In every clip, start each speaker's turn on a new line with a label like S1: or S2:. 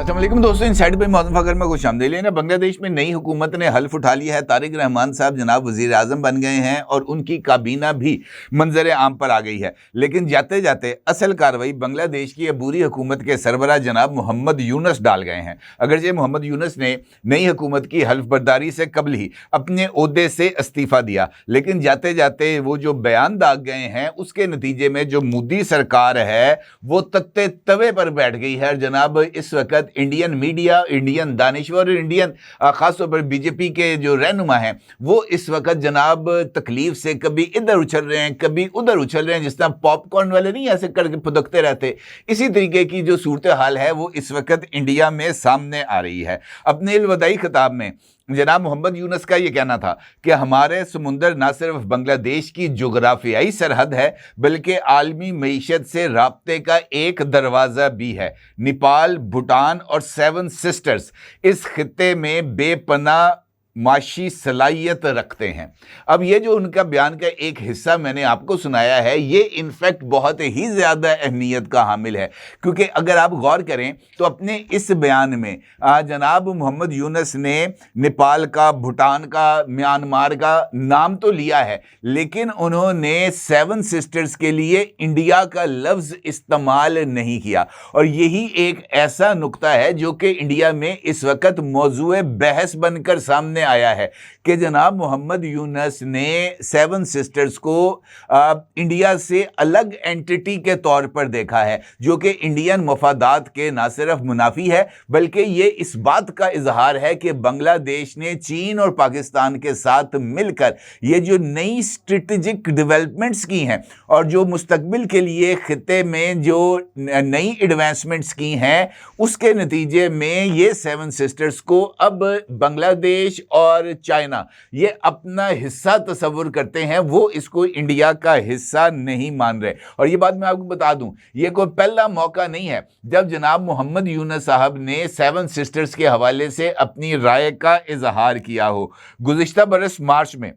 S1: अस्सलाम वालेकुम दोस्तों, इनसाइड पे मौजूद फकर में खुश आमदीद। लेकिन बांग्लादेश में नई हुकूमत ने हल्फ उठा लिया है। तारिक रहमान साहब जनाब वजीर आजम बन गए हैं और उनकी काबीना भी मंजर आम पर आ गई है। लेकिन जाते जाते असल कार्रवाई बांग्लादेश की अबूरी हुकूमत के सरबराह जनाब मोहम्मद यूनुस डाल गए हैं। अगरचे मोहम्मद यूनुस ने नई हुकूमत की हल्फ बर्दारी से कबल ही अपने ओहदे से इस्तीफा दिया, लेकिन जाते जाते वो जो बयान दाग गए हैं उसके नतीजे में जो मोदी सरकार है वो तख्ते तवे पर बैठ गई है। जनाब इस वक्त इंडियन मीडिया, इंडियन दानिश्वर, इंडियन खासतौर पर बीजेपी के जो रहनुमा हैं वो इस वक्त जनाब तकलीफ से कभी इधर उछल रहे हैं, कभी उधर उछल रहे हैं। जिस तरह पॉपकॉर्न वाले नहीं ऐसे करके फुदकते रहते, इसी तरीके की जो सूरत हाल है वो इस वक्त इंडिया में सामने आ रही है। अपने अलविदाई खिताब में जनाब मोहम्मद यूनुस का ये कहना था कि हमारे समुंदर न सिर्फ बांग्लादेश की जोग्राफियाई सरहद है बल्कि आलमी मईशत से राब्ते का एक दरवाज़ा भी है। नेपाल, भूटान और 7 सिस्टर्स इस खित्ते में बेपनाह माशी सलाहियत रखते हैं। अब ये जो उनका बयान का एक हिस्सा मैंने आपको सुनाया है ये इनफैक्ट बहुत ही ज़्यादा अहमियत का हामिल है, क्योंकि अगर आप गौर करें तो अपने इस बयान में जनाब मोहम्मद यूनुस ने नेपाल का, भूटान का, म्यांमार का नाम तो लिया है, लेकिन उन्होंने 7 सिस्टर्स के लिए इंडिया का लफ्ज़ इस्तेमाल नहीं किया। और यही एक ऐसा नुक्ता है जो कि इंडिया में इस वक्त मौजूए बहस बनकर सामने आया है कि जनाब मोहम्मद यूनुस ने 7 सिस्टर्स को इंडिया से अलग एंटिटी के तौर पर देखा है, जो कि इंडियन मफादात के ना सिर्फ मुनाफी है बल्कि ये इस बात का इजहार है कि बांग्लादेश ने चीन और पाकिस्तान के साथ मिलकर ये जो नई स्ट्रेटेजिक डेवलपमेंट्स की हैं और जो मुस्तकबिल के लिए खित्ते में जो नई एडवांसमेंट्स की हैं उसके नतीजे में ये 7 सिस्टर्स को अब बांग्लादेश और चाइना ये अपना हिस्सा तस्वुर करते हैं, वो इसको इंडिया का हिस्सा नहीं मान रहे। और ये बात मैं आपको बता दूं, ये कोई पहला मौका नहीं है जब जनाब मोहम्मद यूनुस साहब ने 7 सिस्टर्स के हवाले से अपनी राय का इजहार किया हो। गुज़िश्ता बरस मार्च में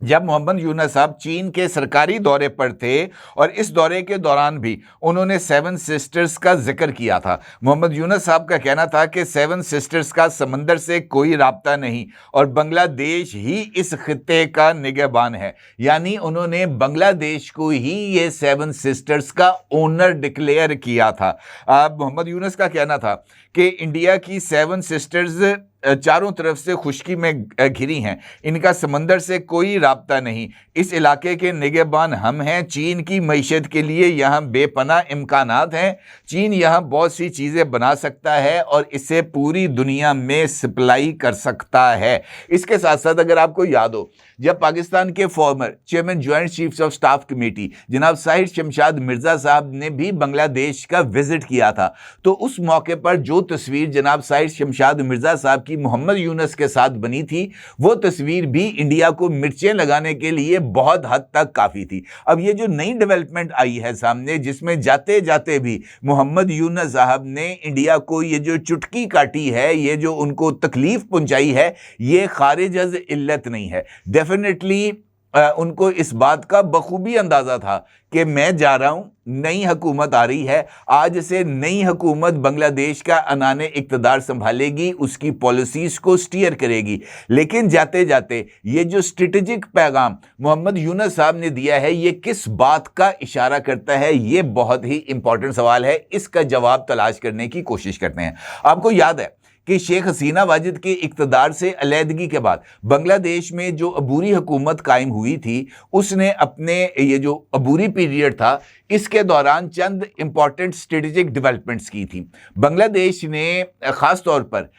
S1: जब मोहम्मद यूनुस साहब चीन के सरकारी दौरे पर थे और इस दौरे के दौरान भी उन्होंने 7 सिस्टर्स का जिक्र किया था। मोहम्मद यूनुस साहब का कहना था कि 7 सिस्टर्स का समंदर से कोई राब्ता नहीं और बांग्लादेश ही इस खित्ते का निगहबान है, यानी उन्होंने बांग्लादेश को ही ये 7 सिस्टर्स का ओनर डिक्लेयर किया था। मोहम्मद यूनुस का कहना था कि इंडिया की 7 सिस्टर्स चारों तरफ से खुश्की में घिरी हैं, इनका समंदर से कोई राब्ता नहीं, इस इलाके के निगहबान हम हैं। चीन की मईशत के लिए यहाँ बेपनाह इम्कानात हैं, चीन यहाँ बहुत सी चीज़ें बना सकता है और इसे पूरी दुनिया में सप्लाई कर सकता है। इसके साथ साथ अगर आपको याद हो, जब पाकिस्तान के former chairman joint chiefs of staff committee जनाब साहिर शमशाद मिर्ज़ा साहब ने भी बांग्लादेश का विजिट किया था, तो उस मौके पर जो तस्वीर जनाब साहिर शमशाद मिर्ज़ा साहब की मोहम्मद यूनुस के साथ बनी थी वो तस्वीर भी इंडिया को मिर्चें लगाने के लिए बहुत हद तक काफ़ी थी। अब ये जो नई डेवलपमेंट आई है सामने, जिसमें जाते जाते भी मोहम्मद यूनुस साहब ने इंडिया को ये जो चुटकी काटी है, ये जो उनको तकलीफ पहुंचाई है, ये खारिज अज़ इल्लत नहीं है। डेफिनेटली उनको इस बात का बखूबी अंदाज़ा था कि मैं जा रहा हूँ, नई हुकूमत आ रही है, आज से नई हुकूमत बांग्लादेश का अनाने इक़्तिदार संभालेगी, उसकी पॉलिसीज़ को स्टीयर करेगी। लेकिन जाते जाते ये जो स्ट्रेटेजिक पैगाम मोहम्मद यूनुस साहब ने दिया है ये किस बात का इशारा करता है, ये बहुत ही इंपॉर्टेंट सवाल है। इसका जवाब तलाश करने की कोशिश करते हैं। आपको याद है कि शेख हसीना वाजिद के इक़्तिदार से अलहदगी के बाद बांग्लादेश में जो अबूरी हुकूमत कायम हुई थी, उसने अपने ये जो अबूरी पीरियड था इसके दौरान चंद इंपॉर्टेंट स्ट्रेटेजिक डेवलपमेंट्स की थी। बांग्लादेश ने ख़ास तौर पर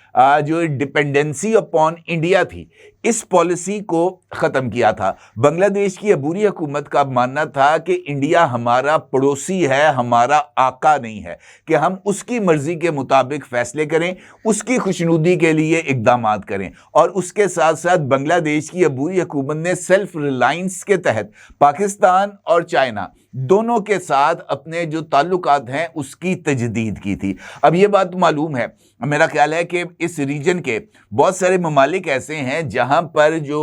S1: जो डिपेंडेंसी अपॉन इंडिया थी इस पॉलिसी को ख़त्म किया था। बांग्लादेश की अबूरी हुकूमत का मानना था कि इंडिया हमारा पड़ोसी है, हमारा आका नहीं है, कि हम उसकी मर्ज़ी के मुताबिक फ़ैसले करें, उसकी खुशनुदी के लिए इक़दाम करें। और उसके साथ साथ बांग्लादेश की अबूरी हुकूमत ने सेल्फ रिलायंस के तहत पाकिस्तान और चाइना दोनों के साथ अपने जो ताल्लुकात हैं उसकी तजदीद की थी। अब ये बात मालूम है, मेरा ख्याल है कि इस रीजन के बहुत सारे ममालिक ऐसे हैं जहाँ पर जो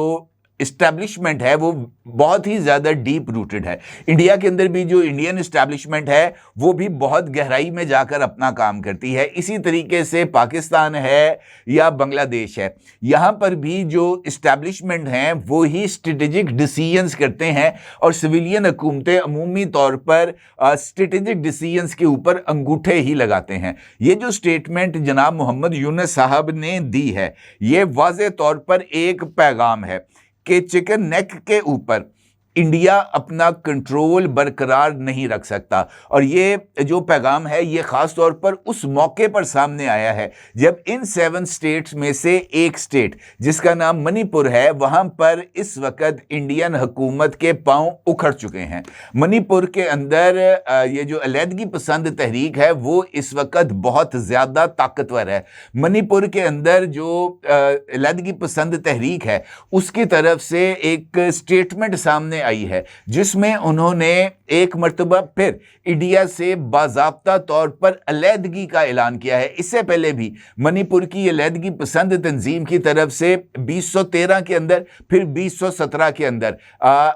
S1: इस्टेब्लिशमेंट है वो बहुत ही ज़्यादा डीप रूटेड है। इंडिया के अंदर भी जो इंडियन इस्टेब्लिशमेंट है वो भी बहुत गहराई में जाकर अपना काम करती है। इसी तरीके से पाकिस्तान है या बांग्लादेश है, यहाँ पर भी जो इस्टेब्लिशमेंट हैं वो ही स्ट्रेटेजिक डिसीजंस करते हैं और सिविलियन हुकूमतें अमूमी तौर पर स्ट्रेटेजिक डिसीजंस के ऊपर अंगूठे ही लगाते हैं। ये जो स्टेटमेंट जनाब मोहम्मद यूनुस साहब ने दी है ये वाज़े तौर पर एक पैगाम है कि चिकन नेक के ऊपर इंडिया अपना कंट्रोल बरकरार नहीं रख सकता। और ये जो पैगाम है ये ख़ास तौर पर उस मौके पर सामने आया है जब इन 7 स्टेट्स में से एक स्टेट जिसका नाम मणिपुर है वहाँ पर इस वक्त इंडियन हुकूमत के पांव उखड़ चुके हैं। मणिपुर के अंदर ये जो अलहदगी पसंद तहरीक है वो इस वक्त बहुत ज़्यादा ताकतवर है। मणिपुर के अंदर जो अलहदगी पसंद तहरीक है उसकी तरफ से एक स्टेटमेंट सामने आई है जिसमें उन्होंने एक मर्तबा फिर इंडिया से बाज़ाब्ता तौर पर अलहदगी का ऐलान किया है। इससे पहले भी मणिपुर की अलहदगी पसंद तंजीम की तरफ से 2013 के अंदर फिर 2017 के अंदर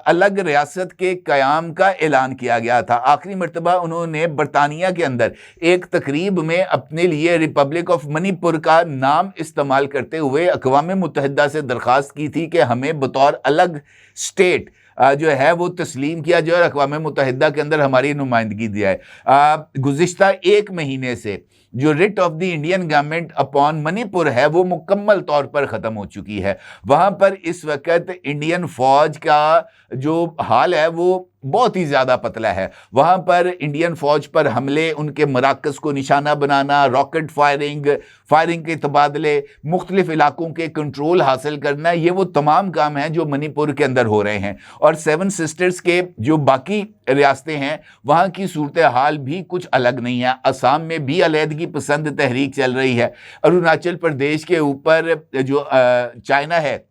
S1: अलग रियासत के क़याम का ऐलान किया गया था। आखिरी मर्तबा उन्होंने बरतानिया के अंदर एक तकरीब में अपने लिए रिपब्लिक ऑफ मणिपुर का नाम इस्तेमाल करते हुए अक़वाम मुत्तहिदा से दरख्वास्त की थी कि हमें बतौर अलग स्टेट जो है वो तस्लीम किया जाए और अक़वाम मुत्तहिदा के अंदर हमारी नुमाइंदगी दी जाए। गुज़िश्ता 1 महीने से जो writ of the Indian government upon Manipur है वो मुकम्मल तौर पर ख़त्म हो चुकी है। वहाँ पर इस वक्त इंडियन फ़ौज का जो हाल है वो बहुत ही ज़्यादा पतला है। वहाँ पर इंडियन फ़ौज पर हमले, उनके मराकज़ को निशाना बनाना, रॉकेट फायरिंग के तबादले, मुख्तलिफ इलाकों के कंट्रोल हासिल करना, ये वो तमाम काम हैं जो मणिपुर के अंदर हो रहे हैं। और 7 सिस्टर्स के जो बाकी रियासतें हैं वहाँ की सूरत हाल भी कुछ अलग नहीं है। असम में भी अलहदगी पसंद तहरीक चल रही है। अरुणाचल प्रदेश के ऊपर जो चाइना है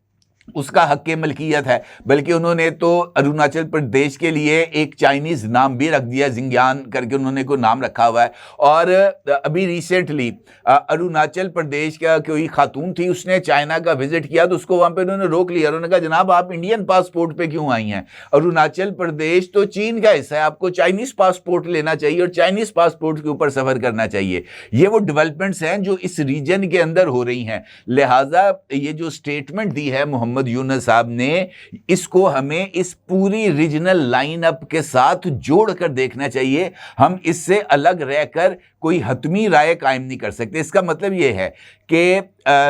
S1: उसका हक मलकियत है, बल्कि उन्होंने तो अरुणाचल प्रदेश के लिए एक चाइनीज़ नाम भी रख दिया, जिंगयान करके उन्होंने कोई नाम रखा हुआ है। और अभी रिसेंटली अरुणाचल प्रदेश का कोई खातून थी, उसने चाइना का विजिट किया तो उसको वहाँ पे उन्होंने रोक लिया। उन्होंने कहा जनाब आप इंडियन पासपोर्ट पे क्यों आई हैं? अरुणाचल प्रदेश तो चीन का हिस्सा है, आपको चाइनीज़ पासपोर्ट लेना चाहिए और चाइनीज़ पासपोर्ट के ऊपर सफ़र करना चाहिए। ये वो डेवलपमेंट्स हैं जो इस रीजन के अंदर हो रही हैं। लिहाजा ये जो स्टेटमेंट दी है मोहम्मद यूनुस साहब ने, इसको हमें इस पूरी रीजनल लाइनअप के साथ जोड़कर देखना चाहिए। हम इससे अलग रहकर कोई हतमी राय कायम नहीं कर सकते। इसका मतलब यह है कि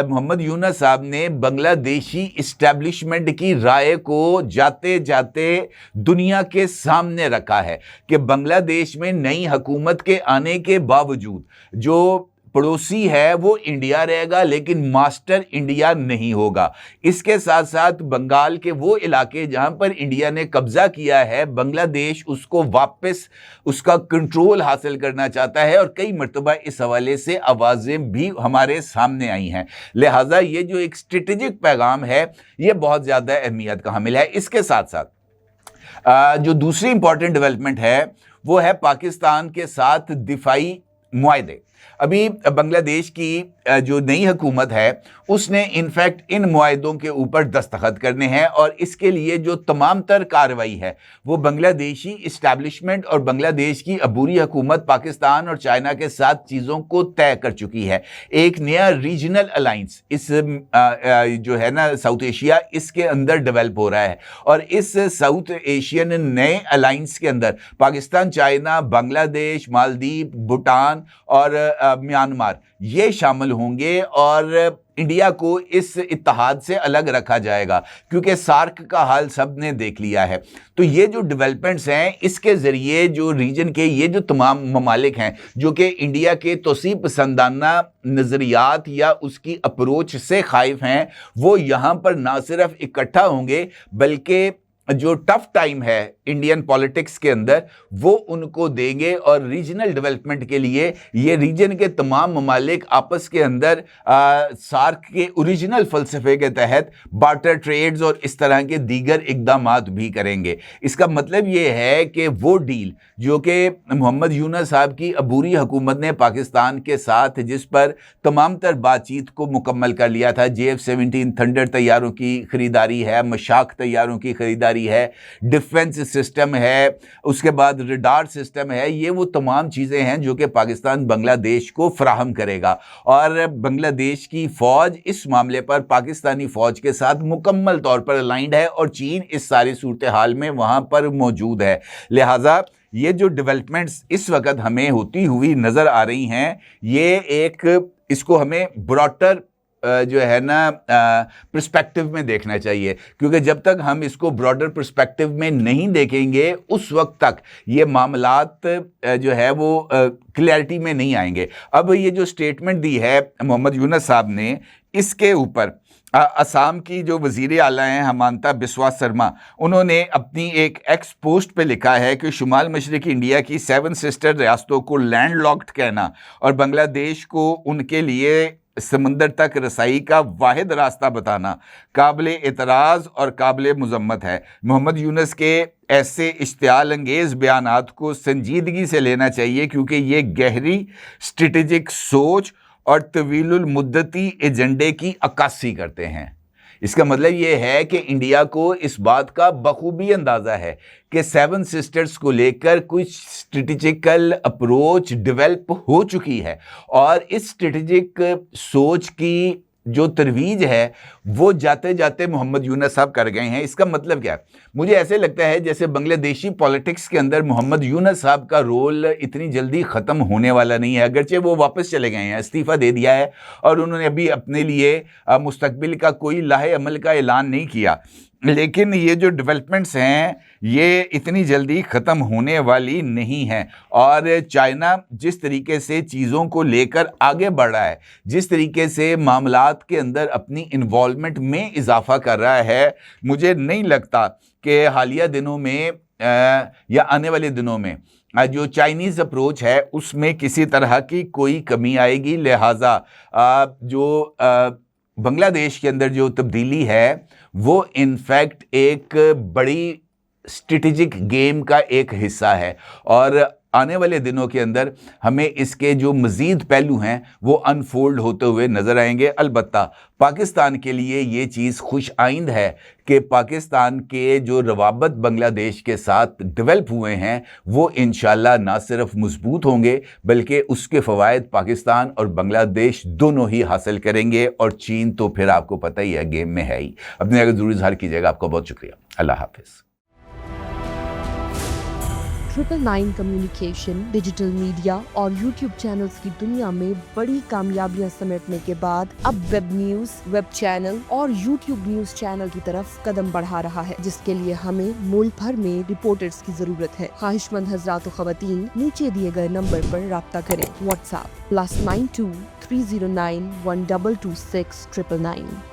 S1: मोहम्मद यूनुस साहब ने बांग्लादेशी इस्टेब्लिशमेंट की राय को जाते जाते दुनिया के सामने रखा है कि बांग्लादेश में नई हुकूमत के आने के बावजूद जो पड़ोसी है वो इंडिया रहेगा लेकिन मास्टर इंडिया नहीं होगा। इसके साथ साथ बंगाल के वो इलाके जहां पर इंडिया ने कब्जा किया है, बांग्लादेश उसको वापस उसका कंट्रोल हासिल करना चाहता है और कई मर्तबा इस हवाले से आवाज़ें भी हमारे सामने आई हैं। लिहाजा ये जो एक स्ट्रेटेजिक पैगाम है ये बहुत ज़्यादा अहमियत का हामिल है। इसके साथ साथ जो दूसरी इंपॉर्टेंट डेवलपमेंट है वो है पाकिस्तान के साथ दिफाई मुआहदे। अभी बांग्लादेश की जो नई हुकूमत है उसने इनफैक्ट इन मुआहदों के ऊपर दस्तखत करने हैं और इसके लिए जो तमाम तर कार्रवाई है वो बांग्लादेशी इस्टेब्लिशमेंट और बांग्लादेश की अबूरी हुकूमत पाकिस्तान और चाइना के साथ चीज़ों को तय कर चुकी है। एक नया रीजनल अलाइंस इस जो है ना साउथ एशिया, इसके अंदर डेवलप हो रहा है और इस साउथ एशियन नए अलाइंस के अंदर पाकिस्तान, चाइना, बांग्लादेश, मालदीव, भूटान और म्यांमार ये शामिल होंगे और इंडिया को इस इत्तेहाद से अलग रखा जाएगा क्योंकि सार्क का हाल सब ने देख लिया है। तो ये जो डेवलपमेंट्स हैं इसके ज़रिए जो रीजन के ये जो तमाम ममालिक हैं जो कि इंडिया के तोसी पसंदाना नज़रियात या उसकी अप्रोच से खाइफ हैं वो यहाँ पर ना सिर्फ इकट्ठा होंगे बल्कि जो टफ टाइम है इंडियन पॉलिटिक्स के अंदर वो उनको देंगे और रीजनल डेवलपमेंट के लिए ये रीजन के तमाम ममालिक आपस के अंदर सार्क के ओरिजिनल फलसफे के तहत बार्टर ट्रेड्स और इस तरह के दीगर इकदामात भी करेंगे। इसका मतलब ये है कि वो डील जो कि मोहम्मद यूनस साहब की अबूरी हुकूमत ने पाकिस्तान के साथ जिस पर तमाम तर बातचीत को मुकम्मल कर लिया था, JF-17 थंडर तैयारों की खरीदारी है, मशाक तैयारों की खरीदारी है, डिफेंस सिस्टम है, उसके बाद रडार सिस्टम है, ये वो तमाम चीज़ें हैं जो कि पाकिस्तान बांग्लादेश को फराहम करेगा। और बांग्लादेश की फ़ौज इस मामले पर पाकिस्तानी फ़ौज के साथ मुकम्मल तौर पर अलाइंड है और चीन इस सारी सूरत हाल में वहाँ पर मौजूद है। लिहाजा ये जो डेवलपमेंट्स इस वक्त हमें होती हुई नज़र आ रही हैं, ये एक इसको हमें ब्रॉडर जो है ना पर्सपेक्टिव में देखना चाहिए, क्योंकि जब तक हम इसको ब्रॉडर पर्सपेक्टिव में नहीं देखेंगे उस वक्त तक ये मामलात जो है वो क्लैरिटी में नहीं आएंगे। अब ये जो स्टेटमेंट दी है मोहम्मद यूनस साहब ने, इसके ऊपर असम की जो वज़ीर आला हैं हिमांता बिस्वा शर्मा, उन्होंने अपनी एक एक्स पोस्ट पे लिखा है कि शुमाल मशरक़ी इंडिया की 7 सिस्टर रियासतों को लैंडलॉक्ड कहना और बांग्लादेश को उनके लिए समंदर तक रसाई का वाहिद रास्ता बताना काबिल एतराज़ और काबिल मुज़म्मत है। मोहम्मद यूनस के ऐसे इश्तियाल अंगेज़ बयानात को संजीदगी से लेना चाहिए, क्योंकि ये गहरी स्ट्रेटेजिक सोच और तवीलुल मुद्दती एजेंडे की अक्कासी करते हैं। इसका मतलब ये है कि इंडिया को इस बात का बखूबी अंदाज़ा है कि 7 सिस्टर्स को लेकर कुछ स्ट्रेटेजिकल अप्रोच डेवलप हो चुकी है और इस स्ट्रेटेजिक सोच की जो तरवीज है वो जाते जाते मोहम्मद यूनस साहब कर गए हैं। इसका मतलब क्या है? मुझे ऐसे लगता है जैसे बांग्लादेशी पॉलिटिक्स के अंदर मोहम्मद यूनस साहब का रोल इतनी जल्दी ख़त्म होने वाला नहीं है, अगरचे वो वापस चले गए हैं, इस्तीफ़ा दे दिया है और उन्होंने अभी अपने लिए मुस्तकबिल का कोई लाहे अमल का ऐलान नहीं किया, लेकिन ये जो डेवलपमेंट्स हैं ये इतनी जल्दी ख़त्म होने वाली नहीं हैं। और चाइना जिस तरीके से चीज़ों को लेकर आगे बढ़ रहा है, जिस तरीके से मामलात के अंदर अपनी इन्वॉल्वमेंट में इजाफ़ा कर रहा है, मुझे नहीं लगता कि हालिया दिनों में या आने वाले दिनों में जो चाइनीज़ अप्रोच है उसमें किसी तरह की कोई कमी आएगी। लिहाजा जो बांग्लादेश के अंदर जो तब्दीली है वो इनफैक्ट एक बड़ी स्ट्रेटेजिक गेम का एक हिस्सा है और आने वाले दिनों के अंदर हमें इसके जो मज़ीद पहलू हैं वो अनफोल्ड होते हुए नज़र आएंगे। अलबत्ता पाकिस्तान के लिए ये चीज़ खुश आइंद है कि पाकिस्तान के जो रवाबत बांग्लादेश के साथ डेवलप हुए हैं वो इंशाल्लाह ना सिर्फ मजबूत होंगे बल्कि उसके फ़वाइद पाकिस्तान और बांग्लादेश दोनों ही हासिल करेंगे। और चीन तो फिर आपको पता ही है गेम में है ही। अपने अगर ज़रूर इज़हार कीजिएगा। आपका बहुत शुक्रिया। अल्लाह हाफिज़।
S2: 999 कम्युनिकेशन, डिजिटल मीडिया और यूट्यूब चैनल्स की दुनिया में बड़ी कामयाबियां समेटने के बाद अब वेब न्यूज, वेब चैनल और यूट्यूब न्यूज चैनल की तरफ कदम बढ़ा रहा है, जिसके लिए हमें मुल्क भर में रिपोर्टर्स की जरूरत है। ख्वाहिशमंद हजरात व खवातीन नीचे दिए गए नंबर पर राब्ता करें। व्हाट्सएप +92 309 1226 999।